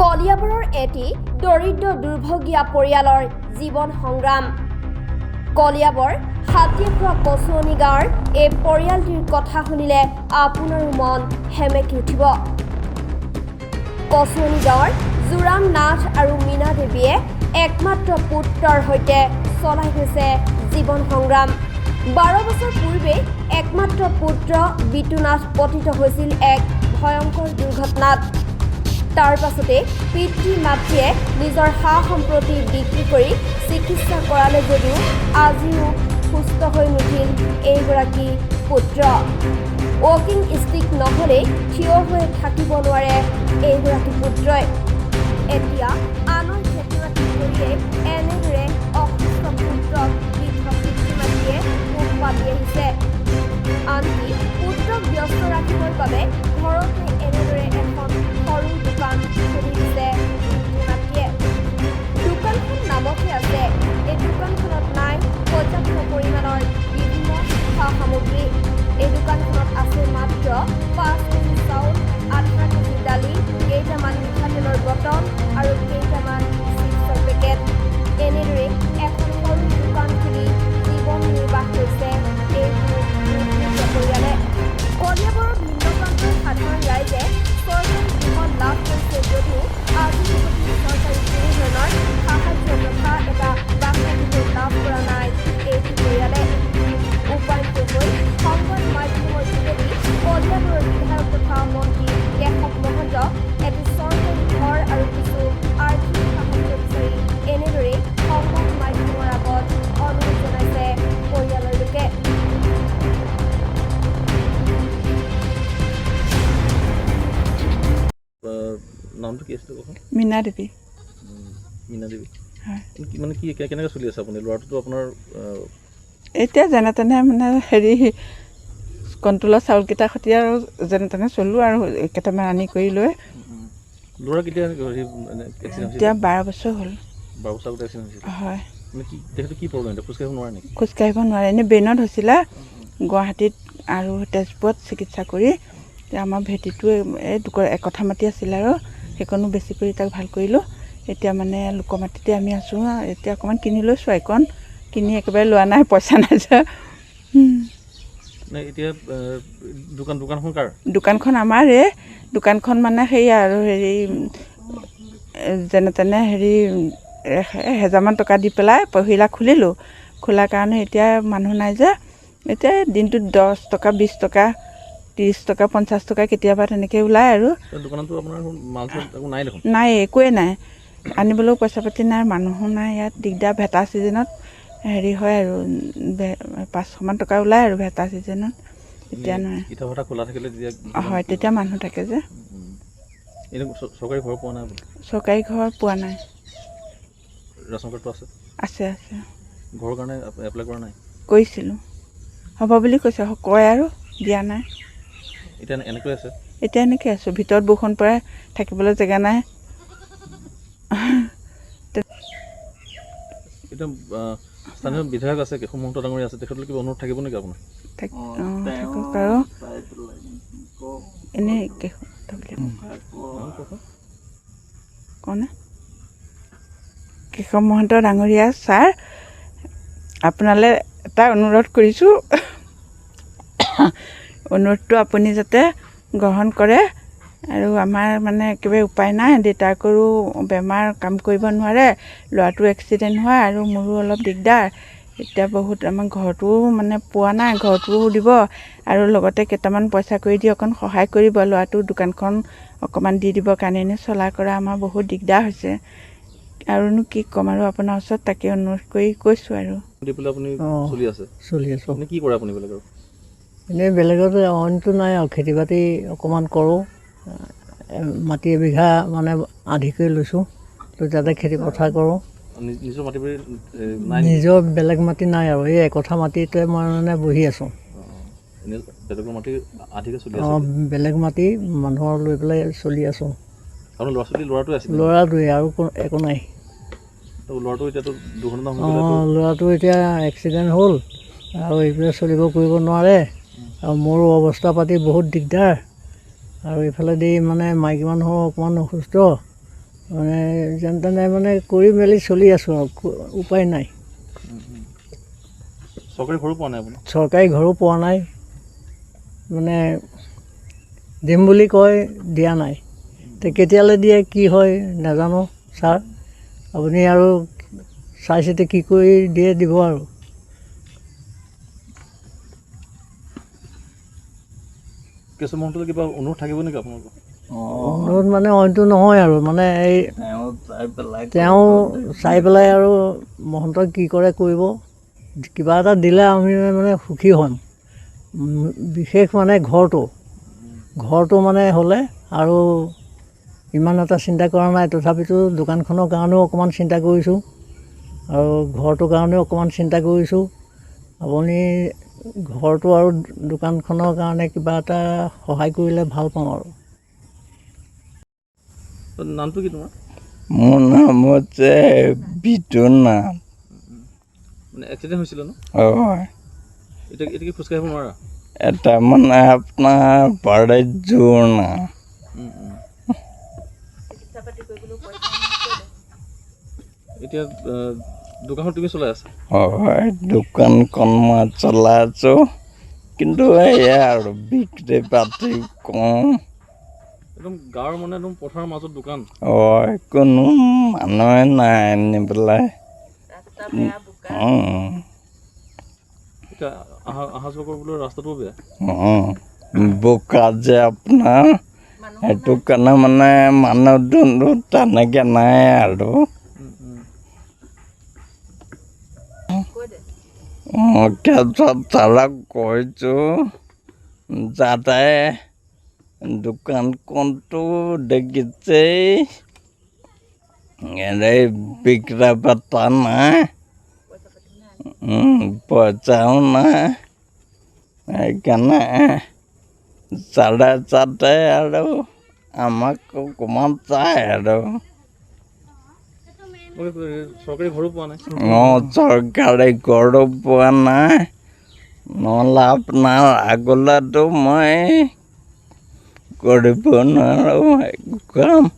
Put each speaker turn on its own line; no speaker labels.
কলিয়াবৰৰ এটি দৰিদ্ৰ দুৰ্ভগীয়া পৰিয়ালৰ জীৱন সংগ্ৰাম। কলিয়াবৰ হাতীপুৰা কচুৱনী গাঁৱৰ এই পৰিয়ালটিৰ কথা শুনিলে আপোনাৰো মন হেমেকি উঠিব। কচুৱনী গাঁৱৰ জোৰাম নাথ আৰু মীনা দেৱীয়ে একমাত্ৰ পুত্ৰৰ সৈতে চলাই গৈছে জীৱন সংগ্ৰাম। 12 বছৰ পূৰ্বে একমাত্ৰ পুত্ৰ বিতুনাথ পতিত হৈছিল এক ভয়ংকৰ দুৰ্ঘটনাত। তাৰ পাছতে পিতৃ মাতৃয়ে নিজৰ সা সম্পত্তি বিক্ৰী কৰি চিকিৎসা কৰালে যদিও আজিও সুস্থ হৈ নুঠিল এইগৰাকী পুত্ৰ। ৱাকিং ষ্টিক নহ'লে থিয় হৈ থাকিব নোৱাৰে এইগৰাকী পুত্ৰই। এতিয়া আনৰ খেতি বাতি কৰিয়ে এনেদৰে অসুস্থ পুত্ৰক বৃদ্ধ পিতৃ মাতৃয়ে মুখ পাতি আহিছে। আনকি পুত্ৰক ব্যস্ত ৰাখিবৰ বাবে ঘৰতে এনেদৰে এখন সৰু দোকান খুলি দিছে পিতৃ মাতৃয়ে। দোকানখন নামতহে আছে, এই দোকানখনত নাই পৰ্যাপ্ত পৰিমাণৰ বিভিন্ন সা সামগ্ৰী। এই দোকানখনত আছে মাত্ৰ 5 কেজি চাউল, 8 কেজি দালি, কেইটামান মিঠাতেলৰ বটল আৰু কেইটামান চিপছৰ পেকেট। এনেদৰে এখন সৰু দোকান খুলি জীৱন নিৰ্বাহ কৰিছে এই পৰিয়ালে। কলিয়াবৰৰ ভিন্ন প্ৰান্তৰ সাধাৰণ ৰাইজে চৰকাৰী গৃহ লাভ কৰিছে যদিও আজিৰ প্ৰতি চৰকাৰী কোনো ধৰণৰ সাহায্য তথা এটা বাসগৃহ লাভ কৰা নাই এই পৰিয়ালে। উপায়ুক্ত হৈ সংবাদ মাধ্যমৰ যোগেদি কলিয়াবৰৰ বিধায়ক তথা মন্ত্ৰী কেশৱ মহন্তক এটি চৰকাৰী ঘৰ আৰু কিছু আৰ্থিক সাহায্য বিচাৰি এনেদৰেই সংবাদ মাধ্যমৰ আগত অনুৰোধ জনাইছে পৰিয়ালৰ লোকে।
নামটো কি আছিল কখন?
মীনা দেৱী।
মীনা দেৱী
হয়।
মানে কি কেনেকৈ চলি আছে আপুনি? ল'ৰাটোতো আপোনাৰ
এতিয়া যেনে তেনে মানে হেৰি কণ্ট্ৰলৰ চাউলকেইটাৰ সৈতে আৰু যেনে তেনে চলোঁ আৰু কেইটামান আনি কৰি লৈ।
ল'ৰা কেতিয়া
এতিয়া 12 বছৰ হ'ল।
12 বছৰ আগতে এক্সিডেণ্ট হৈছিল।
হয়।
মানে কি তেখেতৰ কি প্ৰব্লেম? এতিয়া খোজকাঢ়িব নোৱাৰে নেকি?
খোজকাঢ়িব নোৱাৰে, এনেই ব্ৰেইনত হৈছিলে। গুৱাহাটীত আৰু তেজপুৰত চিকিৎসা কৰি এতিয়া আমাৰ ভেটিটো এই একঠা মাটি আছিলে আৰু সেইকণো বেছি কৰি তাক ভাল কৰিলোঁ। এতিয়া মানে লোকৰ মাটিতে আমি আছোঁ। এতিয়া অকণমান কিনি লৈছোঁ, এইকণ কিনি একেবাৰে লোৱা নাই, পইচা নাই যে।
এতিয়া দোকানখন কাৰ?
দোকানখন আমাৰে। দোকানখন মানে সেয়া আৰু হেৰি যেনে তেনে হেৰি 1000মান টকা দি পেলাই পহিলা খুলিলোঁ। খোলাৰ কাৰণে এতিয়া মানুহ নাই যে, এতিয়া দিনটোত 10 টকা 20 টকা 30 টকা 50 টকা কেতিয়াবা তেনেকৈ ওলায় আৰু।
দোকানতো আপোনাৰ মাল চাল নাই দেখোন?
নাই, একোৱেই নাই। আনিবলৈও পইচা পাতি নাই, মানুহো নাই ইয়াত। দিগদাৰ। ভেটা ছিজনত হেৰি হয় আৰু 500মান টকা ওলায় আৰু ভেটা ছিজনত। এতিয়া নহয়।
ইটা ভাটা খোলা থাকিলে
হয়, তেতিয়া মানুহ থাকে যে।
চৰকাৰী ঘৰ পোৱা নাই?
চৰকাৰী ঘৰ পোৱা নাই।
ৰেচন কাৰ্ডটো আছে?
আছে আছে।
ঘৰৰ কাৰণে এপ্লাই কৰা নাই?
কৰিছিলোঁ, হ'ব বুলি কৈছে, কয় আৰু দিয়া নাই।
এতিয়া এনেকৈ আছে?
এতিয়া এনেকৈ আছোঁ। ভিতৰত বৰষুণ পৰে, থাকিবলৈ জেগা নাই।
এতিয়া স্থানীয় বিধায়ক আছে, কেশৱ মহন্ত ডাঙৰীয়া আছে, তেখেতলৈ কিবা অনুৰোধ থাকিব নেকি আপোনাৰ?
থাকক আৰু এনেই কওনে? কেশৱ মহন্ত ডাঙৰীয়া ছাৰ, আপোনালৈ এটা অনুৰোধ কৰিছোঁ। অনুৰোধটো আপুনি যাতে গ্ৰহণ কৰে। আৰু আমাৰ মানে একেবাৰে উপায় নাই। দেউতাকৰো বেমাৰ, কাম কৰিব নোৱাৰে, ল'ৰাটো এক্সিডেণ্ট হোৱা, আৰু মোৰো অলপ দিগদাৰ। এতিয়া বহুত আমাৰ ঘৰটোও মানে পোৱা নাই, ঘৰটোও দিব আৰু লগতে কেইটামান পইচা কৰি দি অকণ সহায় কৰিব। ল'ৰাটোৰ দোকানখন অকণমান দি দিবৰ কাৰণে এনেই চলা কৰা আমাৰ বহুত দিগদাৰ হৈছে। আৰুনো কি ক'ম আৰু আপোনাৰ ওচৰত তাকে অনুৰোধ কৰি কৈছোঁ আৰু।
চলি আছে?
চলি আছোঁ।
কি কৰে আপুনি বেলেগৰ?
এনেই বেলেগত অইনটো নাই আৰু, খেতি বাতি অকণমান কৰোঁ। মাটি এবিঘা মানে আধি কৰি লৈছোঁ, যাতে খেতি পথাৰ কৰোঁ।
নিজৰ মাটি নাই?
নিজৰ বেলেগ মাটি নাই আৰু, এই একঠা মাটিতে মই মানে বহি আছোঁ।
বেলেগৰ মাটি আধিকে চলি আছে?
বেলেগ মাটি মানুহৰ লৈ পেলাই চলি আছোঁ।
আপোনাৰ ল'ৰাটো আছে?
ল'ৰাটোৱে, আৰু একো নাই।
ল'ৰাটো এতিয়াতো দুৰ্ঘটনা?
ল'ৰাটো এতিয়া এক্সিডেণ্ট হ'ল আৰু এইফালে চলিব কৰিব নোৱাৰে, আৰু মোৰো অৱস্থা পাতি বহুত দিগদাৰ। আৰু এইফালেদি মানে মাইকী মানুহৰ অকণমান অসুস্থ, মানে যেন তেনে মানে কৰি মেলি চলি আছোঁ আৰু উপায় নাই।
চৰকাৰী ঘৰো পোৱা নাই আপুনি?
চৰকাৰী ঘৰো পোৱা নাই, মানে দিম বুলি কয় দিয়া নাই। কেতিয়ালৈ দিয়ে কি হয় নাজানো ছাৰ, আপুনি আৰু চাই চিতি কি কৰি দিয়ে দিব আৰু।
কেশৱ মহন্তলৈ কিবা অনুৰোধ থাকিব নেকি আপোনালোকৰ?
অনুৰোধ মানে অইনটো নহয় আৰু মানে এই তেওঁ চাই পেলাই আৰু মহন্তই কি কৰে কৰিব, কিবা এটা দিলে আমি মানে সুখী হ'ম। বিশেষ মানে ঘৰটো মানে হ'লে আৰু ইমান এটা চিন্তা কৰা নাই, তথাপিতো দোকানখনৰ কাৰণেও অকণমান চিন্তা কৰিছোঁ আৰু ঘৰটোৰ কাৰণেও অকণমান চিন্তা কৰিছোঁ। আপুনি ঘৰটো আৰু দোকানখনৰ কাৰণে কিবা এটা সহায় কৰিলে ভাল পাওঁ আৰু।
নামটো কি তোমাৰ?
মোৰ নাম হৈছে বিতুনাথ।
মানে এক্সিডেণ্ট হৈছিলে ন?
হয়,
এতিয়া কি খোজকাঢ়িব নোৱাৰা?
এটা মানে আপোনাৰ বাৰীত জোৰ না।
এতিয়া দোকানখন তুমি চলাই আছা?
হয়, দোকানখন মই চলাই আছোঁ, কিন্তু এয়া আৰু বিক্ৰী পাতি কম।
একদম গাঁৱৰ মানে একদম পথাৰৰ মাজত দোকান?
হয়, কোনো মানুহে নাই আনি পেলাই।
এতিয়া অহা যোৱা কৰিবলৈ ৰাস্তাটোও বেয়া।
বোকা যে আপোনাৰ, সেইটো কাৰণে মানে মানুহ তেনেকৈ নাই আৰু। তাৰা কৈছোঁ যাতে দোকানখনটো দেখিছেই এনেই বিক্ৰা পাতা নাই, পইচাও নাই, সেইকাৰণে যাতে আৰু আমাক অকণমান চায় আৰু।
চৰকাৰী ঘৰো পোৱা নাই?
চৰকাৰী ঘৰো পোৱা নাই, নহ'লে আপোনাৰ আগলৈতো মই কৰিব নোৱাৰোঁ একো কাম।